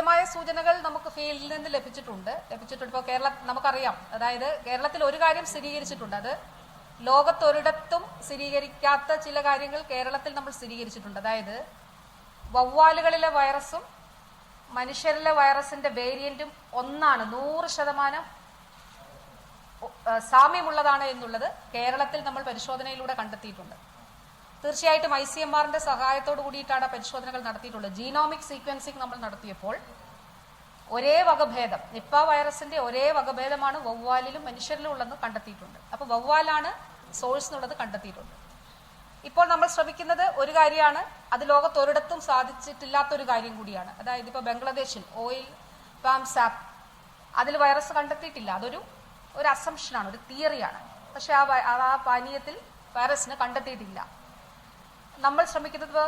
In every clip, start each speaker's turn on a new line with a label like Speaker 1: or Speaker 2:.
Speaker 1: കൃത്യമായ സൂചനകൾ നമുക്ക് ഫീൽഡിൽ നിന്ന് ലഭിച്ചിട്ടുണ്ട്. ഇപ്പോൾ നമുക്കറിയാം, അതായത് കേരളത്തിൽ ഒരു കാര്യം സ്ഥിരീകരിച്ചിട്ടുണ്ട്, അത് ലോകത്തൊരിടത്തും സ്ഥിരീകരിക്കാത്ത ചില കാര്യങ്ങൾ കേരളത്തിൽ നമ്മൾ സ്ഥിരീകരിച്ചിട്ടുണ്ട്. അതായത് വവ്വാലുകളിലെ വൈറസും മനുഷ്യരിലെ വൈറസിന്റെ വേരിയന്റും ഒന്നാണ്, 100% സാമ്യമുള്ളതാണ് എന്നുള്ളത് കേരളത്തിൽ നമ്മൾ പരിശോധനയിലൂടെ കണ്ടെത്തിയിട്ടുണ്ട്. തീർച്ചയായിട്ടും ICMR-ന്റെ സഹായത്തോടു കൂടിയിട്ടാണ് പരിശോധനകൾ നടത്തിയിട്ടുള്ളത്. ജീനോമിക് സീക്വൻസിംഗ് നമ്മൾ നടത്തിയപ്പോൾ ഒരേ വകഭേദം, നിപ്പ വൈറസിന്റെ ഒരേ വകഭേദമാണ് വവ്വാലിലും മനുഷ്യരിലും ഉള്ളതെന്ന് കണ്ടെത്തിയിട്ടുണ്ട്. അപ്പോൾ വവ്വാലാണ് സോഴ്സ് എന്നുള്ളത് കണ്ടെത്തിയിട്ടുണ്ട്. ഇപ്പോൾ നമ്മൾ ശ്രമിക്കുന്നത് ഒരു കാര്യമാണ്, അത് ലോകത്തൊരിടത്തും സാധിച്ചിട്ടില്ലാത്തൊരു കാര്യം കൂടിയാണ്. അതായത് ഇപ്പോൾ ബംഗ്ലാദേശിൽ ഓയിൽ പാം സാപ്പ്, അതിൽ വൈറസ് കണ്ടെത്തിയിട്ടില്ല. അതൊരു അസംഷനാണ്, ഒരു തിയറിയാണ്. പക്ഷെ ആ പാനീയത്തിൽ വൈറസിന് കണ്ടെത്തിയിട്ടില്ല. നമ്മൾ ശ്രമിക്കുന്നത്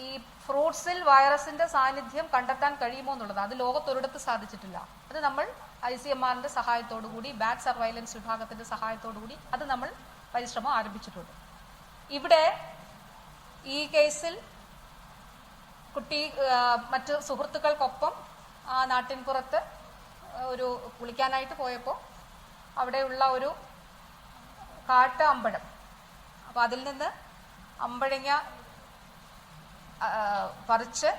Speaker 1: ഈ ഫ്രൂട്ട്സിൽ വൈറസിന്റെ സാന്നിധ്യം കണ്ടെത്താൻ കഴിയുമോ എന്നുള്ളത്. അത് ലോകത്തൊരിടത്ത് സാധിച്ചിട്ടില്ല. അത് നമ്മൾ ICMR-ന്റെ സഹായത്തോടു കൂടി, ബാറ്റ് സർവൈലൻസ് വിഭാഗത്തിന്റെ സഹായത്തോടു കൂടി അത് നമ്മൾ പരിശ്രമം ആരംഭിച്ചിട്ടുണ്ട്. ഇവിടെ ഈ കേസിൽ കുട്ടി മറ്റ് സുഹൃത്തുക്കൾക്കൊപ്പം ആ നാട്ടിൻപുറത്ത് ഒരു കുളിക്കാനായിട്ട് പോയപ്പോൾ അവിടെയുള്ള ഒരു കാട്ട് അമ്പഴം, അപ്പോൾ അതിൽ നിന്ന് അമ്പഴങ്ങ പറിച്ച്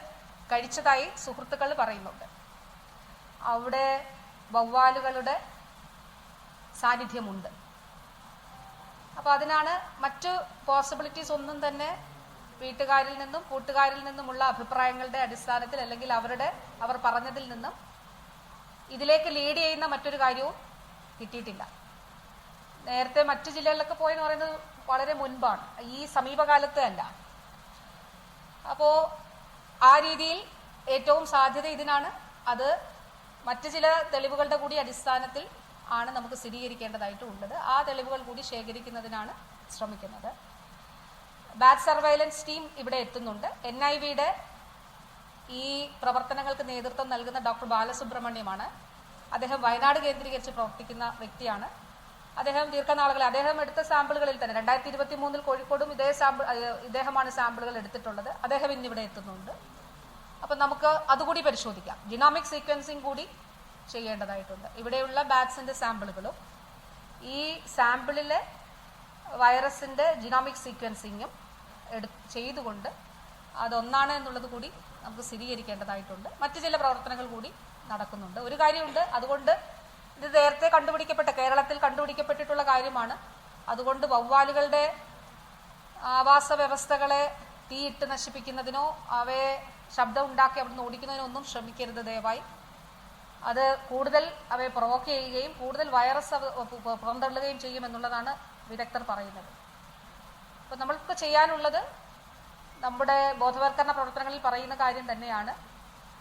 Speaker 1: കഴിച്ചതായി സുഹൃത്തുക്കൾ പറയുന്നുണ്ട്. അവിടെ വവ്വാലുകളുടെ സാന്നിധ്യമുണ്ട്. അപ്പോൾ അതിനാണ് മറ്റു പോസിബിലിറ്റീസ് ഒന്നും തന്നെ വീട്ടുകാരിൽ നിന്നും കൂട്ടുകാരിൽ നിന്നുമുള്ള അഭിപ്രായങ്ങളുടെ അടിസ്ഥാനത്തിൽ അല്ലെങ്കിൽ അവർ പറഞ്ഞതിൽ നിന്നും ഇതിലേക്ക് ലീഡ് ചെയ്യുന്ന മറ്റൊരു കാര്യവും കിട്ടിയിട്ടില്ല. നേരത്തെ മറ്റു ജില്ലകളിലൊക്കെ പോയെന്ന് പറയുന്നത് വളരെ മുൻപാണ്, ഈ സമീപകാലത്ത് അല്ല. അപ്പോൾ ആ രീതിയിൽ ഏറ്റവും സാധ്യത ഇതിനാണ്. അത് മറ്റു ചില തെളിവുകളുടെ കൂടി അടിസ്ഥാനത്തിൽ ആണ് നമുക്ക് സ്ഥിരീകരിക്കേണ്ടതായിട്ടുള്ളത്. ആ തെളിവുകൾ കൂടി ശേഖരിക്കുന്നതിനാണ് ശ്രമിക്കുന്നത്. ബാറ്റ് സർവൈലൻസ് ടീം ഇവിടെ എത്തുന്നുണ്ട്. NIV-യുടെ ഈ പ്രവർത്തനങ്ങൾക്ക് നേതൃത്വം നൽകുന്ന ഡോക്ടർ ബാലസുബ്രഹ്മണ്യമാണ്. അദ്ദേഹം വയനാട് കേന്ദ്രീകരിച്ച് പ്രവർത്തിക്കുന്ന വ്യക്തിയാണ്. അദ്ദേഹം ദീർഘനാളുകൾ അദ്ദേഹം എടുത്ത സാമ്പിളുകളിൽ തന്നെ 2023 കോഴിക്കോടും ഇദ്ദേഹമാണ് സാമ്പിളുകൾ എടുത്തിട്ടുള്ളത്. അദ്ദേഹം ഇന്നിവിടെ എത്തുന്നുണ്ട്. അപ്പം നമുക്ക് അതുകൂടി പരിശോധിക്കാം. ജിനോമിക് സീക്വൻസിങ് കൂടി ചെയ്യേണ്ടതായിട്ടുണ്ട്. ഇവിടെയുള്ള ബാറ്റ്സിന്റെ സാമ്പിളുകളും ഈ സാമ്പിളിലെ വൈറസിന്റെ ജിനോമിക് സീക്വൻസിങ്ങും ചെയ്തുകൊണ്ട് അതൊന്നാണ് എന്നുള്ളത് കൂടി നമുക്ക് സ്ഥിരീകരിക്കേണ്ടതായിട്ടുണ്ട്. മറ്റു ചില പ്രവർത്തനങ്ങൾ കൂടി നടക്കുന്നുണ്ട്. ഒരു കാര്യമുണ്ട്, അതുകൊണ്ട് ഇത് നേരത്തെ കേരളത്തിൽ കണ്ടുപിടിക്കപ്പെട്ടിട്ടുള്ള കാര്യമാണ്. അതുകൊണ്ട് വവ്വാലുകളുടെ ആവാസ വ്യവസ്ഥകളെ തീയിട്ട് നശിപ്പിക്കുന്നതിനോ അവയെ ശബ്ദം ഉണ്ടാക്കി അവിടുന്ന് ഓടിക്കുന്നതിനോ ഒന്നും ശ്രമിക്കരുത് ദയവായി. അത് കൂടുതൽ അവയെ പ്രൊവോക്ക് ചെയ്യുകയും കൂടുതൽ വൈറസ് പുറന്തള്ളുകയും ചെയ്യുമെന്നുള്ളതാണ് വിദഗ്ധർ പറയുന്നത്. അപ്പം നമ്മൾക്ക് ചെയ്യാനുള്ളത് നമ്മുടെ ബോധവൽക്കരണ പ്രവർത്തനങ്ങളിൽ പറയുന്ന കാര്യം തന്നെയാണ്.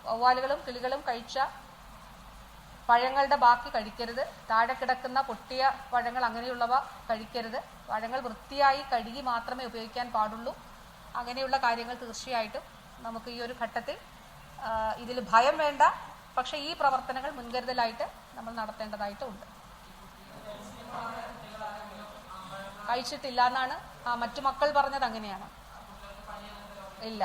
Speaker 1: വവ്വാലുകളും കിളികളും കഴിച്ച പഴങ്ങളുടെ ബാക്കി കഴിക്കരുത്. താഴെ കിടക്കുന്ന പൊട്ടിയ പഴങ്ങൾ അങ്ങനെയുള്ളവ കഴിക്കരുത്. പഴങ്ങൾ വൃത്തിയായി കഴുകി മാത്രമേ ഉപയോഗിക്കാൻ പാടുള്ളൂ. അങ്ങനെയുള്ള കാര്യങ്ങൾ തീർച്ചയായിട്ടും നമുക്ക് ഈ ഒരു ഘട്ടത്തിൽ ഇതിൽ ഭയം വേണ്ട. പക്ഷേ ഈ പ്രവർത്തനങ്ങൾ മുൻകരുതലായിട്ട് നമ്മൾ നടത്തേണ്ടതായിട്ടുണ്ട്. കഴിച്ചിട്ടില്ല എന്നാണ് മറ്റു മക്കൾ പറഞ്ഞത്. അങ്ങനെയാണ്. ഇല്ല.